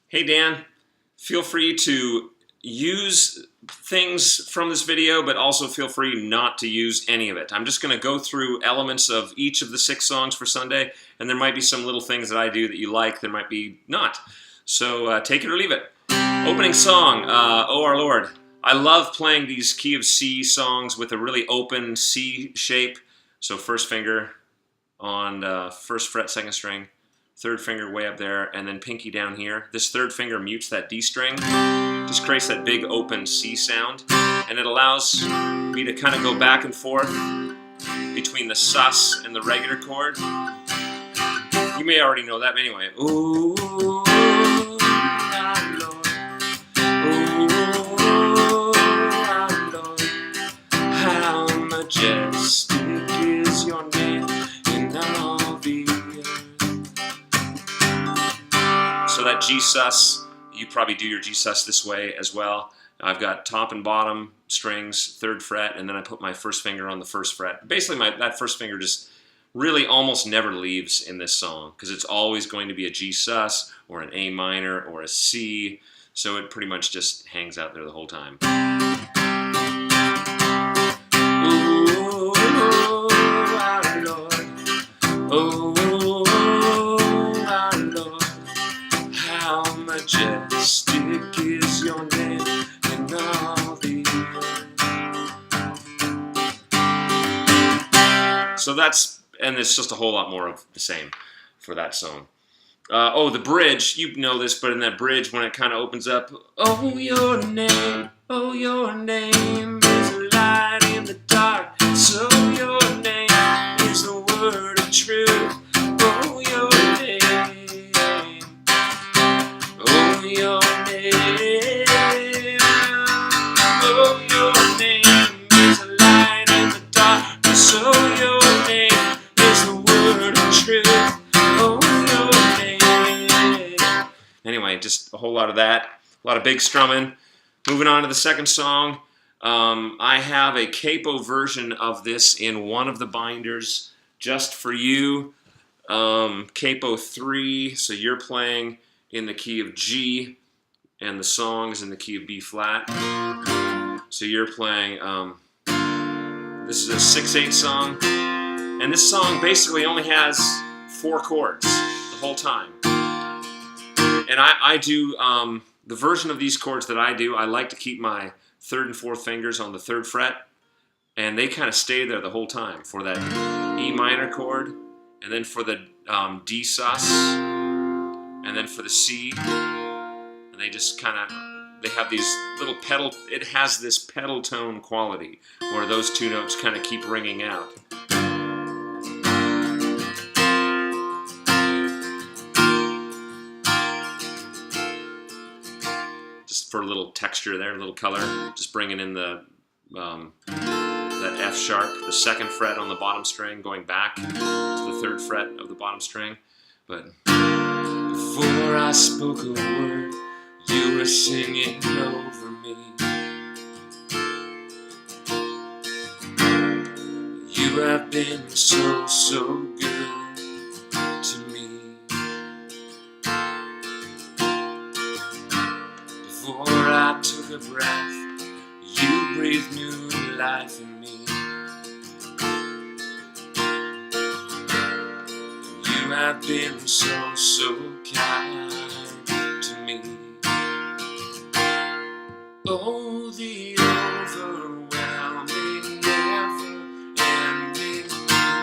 Hey Dan, feel free to use things from this video, but also feel free not to use any of it. I'm just going to go through elements of each of the 6 songs for Sunday, and there might be some little things that I do that you like, there might be not. So take it or leave it. Opening song, Oh Our Lord. I love playing these key of C songs with a really open C shape. So first finger on first fret, second string. Third finger way up there, and then pinky down here. This third finger mutes that D string, just creates that big open C sound, and it allows me to kind of go back and forth between the sus and the regular chord. You may already know that, but anyway. Ooh, our Lord. Ooh, our Lord. How majestic is your name in all the earth. So that G sus, you probably do your G sus this way as well. I've got top and bottom strings, 3rd fret, and then I put my first finger on the 1st fret. Basically, that first finger just really almost never leaves in this song because it's always going to be a G sus or an A minor or a C, so it pretty much just hangs out there the whole time. Ooh, our Lord. Oh, majestic is your name in all the earth. So that's, and it's just a whole lot more of the same for that song. Oh, the bridge, you know this, but in that bridge when it kind of opens up, oh your name is a light in the dark, so your name is the word of truth. Oh, your name. Your name, oh your name is a light in the dark, so your name is the word of truth, oh your name. Anyway, just a whole lot of that, a lot of big strumming. Moving on to the second song, I have a capo version of this in one of the binders just for you, capo 3, so you're playing in the key of G, and the song is in the key of B flat. So you're playing, this is a 6/8 song, and this song basically only has 4 chords the whole time. And I do, the version of these chords that I do, I like to keep my 3rd and 4th fingers on the 3rd fret, and they kind of stay there the whole time for that E minor chord, and then for the D sus, and then for the C, and they just kind of, they have these little pedal, it has this pedal tone quality where those 2 notes kind of keep ringing out. Just for a little texture there, a little color, just bringing in the that F sharp, the 2nd fret on the bottom string, going back to the 3rd fret of the bottom string. But before I spoke a word, you were singing over me. You have been so, so good to me. Before I took a breath, you breathed new life in me. You have been so, so kind to me. Oh, the overwhelming, never-ending,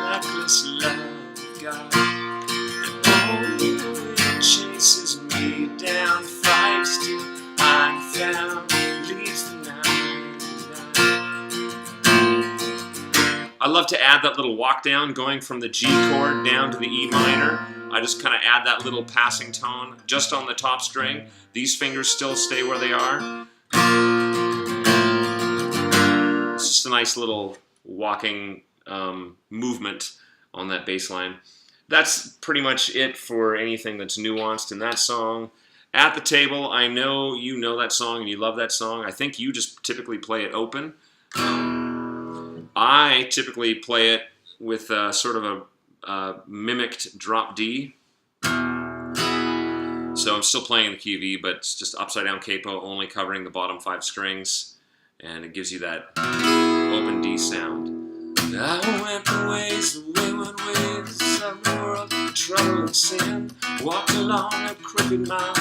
reckless love of God. And oh, it chases me down, fights till I'm found, leaves the 99. I love to add that little walk down, going from the G chord down to the E minor. I just kind of add that little passing tone just on the top string. These fingers still stay where they are. It's just a nice little walking movement on that bass line. That's pretty much it for anything that's nuanced in that song. At the Table, I know you know that song and you love that song. I think you just typically play it open. I typically play it with sort of a mimicked drop D. So I'm still playing in the key of E, but it's just upside down capo, only covering the bottom 5 strings, and it gives you that open D sound. I went the wayward ways of the world, trouble and sin, walked along a crooked mile,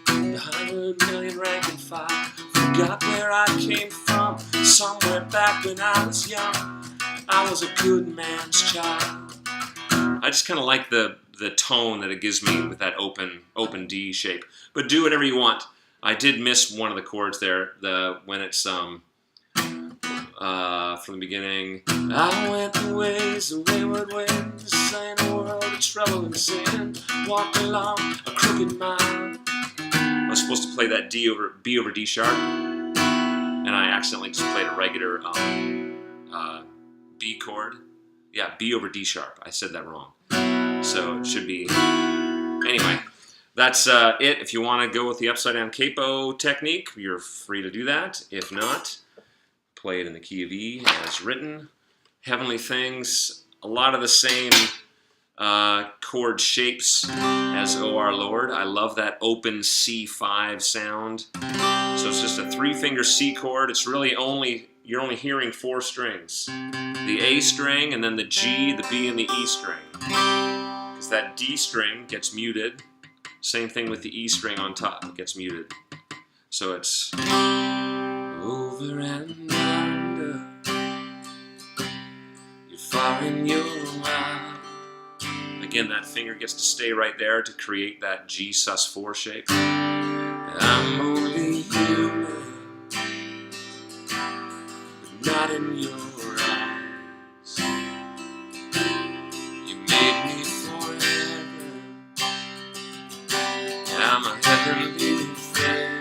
behind a million rank and file, forgot where I came from, somewhere back when I was young, I was a good man's child. I just kind of like the tone that it gives me with that open D shape. But do whatever you want. I did miss one of the chords there. When it's from the beginning. I went the ways, the wayward ways, in a world of trouble and sin. Walked along a crooked mile. I was supposed to play that B over D sharp, and I accidentally just played a regular B chord. Yeah, B over D sharp. I said that wrong. So it should be... Anyway, that's it. If you want to go with the upside down capo technique, you're free to do that. If not, play it in the key of E as written. Heavenly Things, a lot of the same chord shapes as O Our Lord. I love that open C5 sound. So it's just a 3-finger C chord. It's really you're only hearing 4 strings. The A string, and then the G, the B, and the E string. Because that D string gets muted. Same thing with the E string on top, it gets muted. So it's over and under, you're far and you're wide. Again, that finger gets to stay right there to create that G sus4 shape. I'm only human, but not in your eyes. You made me forever, I'm a heavenly thing.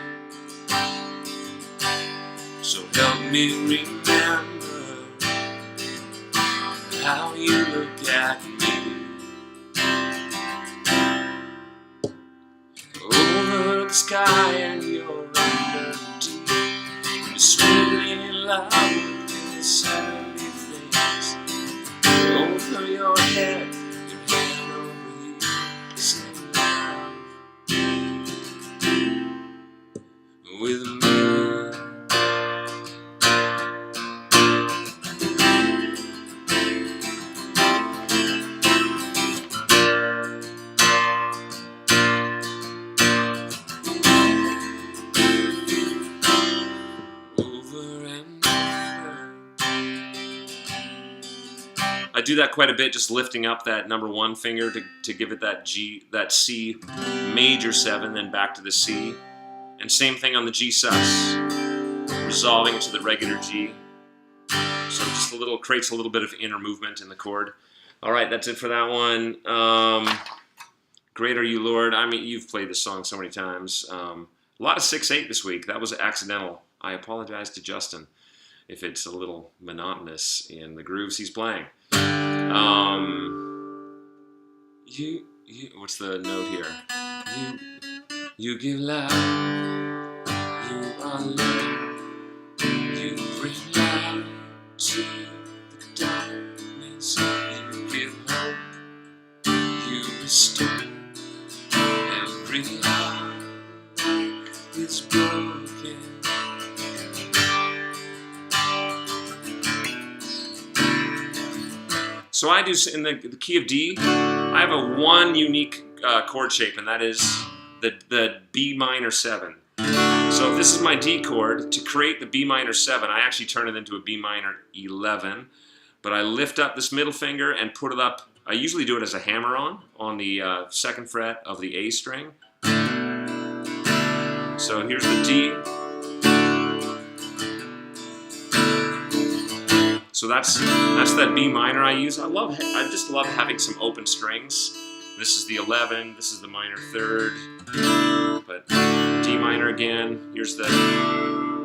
So help me remember how you look at me. Over the sky and you're under deep, you're swimming in love with this heavenly things. Over your head, your head over you, sing love with me. I do that quite a bit, just lifting up that number 1 finger to give it that C major 7, then back to the C. And same thing on the G sus, resolving it to the regular G. So just creates a little bit of inner movement in the chord. All right, that's it for that one. Great Are You, Lord. I mean, you've played this song so many times. A lot of 6/8 this week. That was accidental. I apologize to Justin if it's a little monotonous in the grooves he's playing. What's the note here? You give life, you are love, you bring light to the darkness, you give hope, you restore every heart is broken. So I do, in the key of D, I have one unique chord shape, and that is the B minor 7. So if this is my D chord, to create the B minor 7, I actually turn it into a B minor 11, but I lift up this middle finger and put it up. I usually do it as a hammer-on the 2nd fret of the A string. So here's the D. So that's that B minor I use. I just love having some open strings. This is the 11, this is the minor 3rd, but D minor again, here's the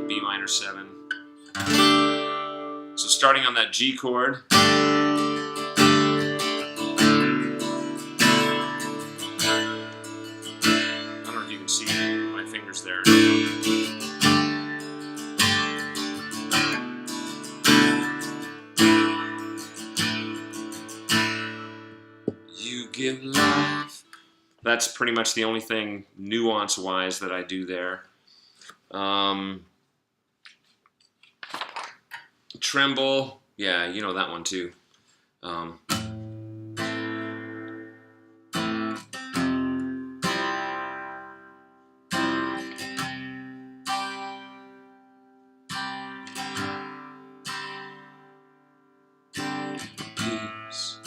B minor 7. So starting on that G chord, I don't know if you can see my fingers there. You give life. that's pretty much the only thing nuance-wise that I do there. Tremble, yeah, you know that one too. Peace,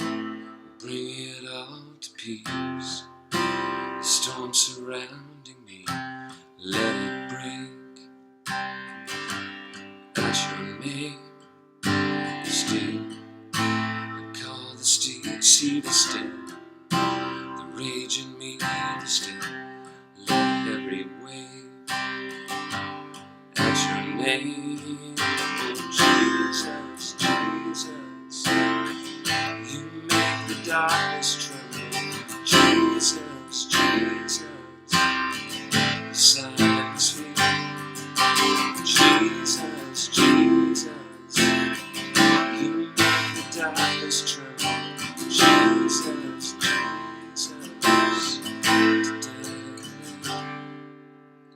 bring it all to peace. The storm surrounding me, let it break. At your name, still, I call the sea to still. The rage in me to still, let every wave. At your name, oh Jesus, Jesus, you make the darkness tremble. Jesus, Jesus, the silence fear. Jesus, Jesus, you make the darkness tremble. Jesus, Jesus.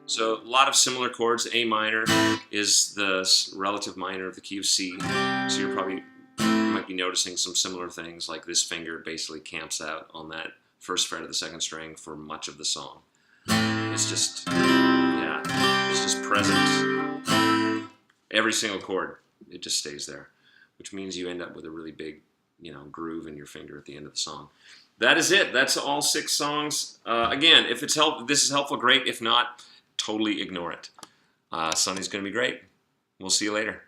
So a lot of similar chords. A minor is the relative minor of the key of C. So you're probably might be noticing some similar things, like this finger basically camps out on that first fret of the second string for much of the song. It's just, yeah, it's just present. Every single chord, it just stays there, which means you end up with a really big, groove in your finger at the end of the song. That is it. That's all 6 songs. Again, if this is helpful, great. If not, totally ignore it. Sunny's going to be great. We'll see you later.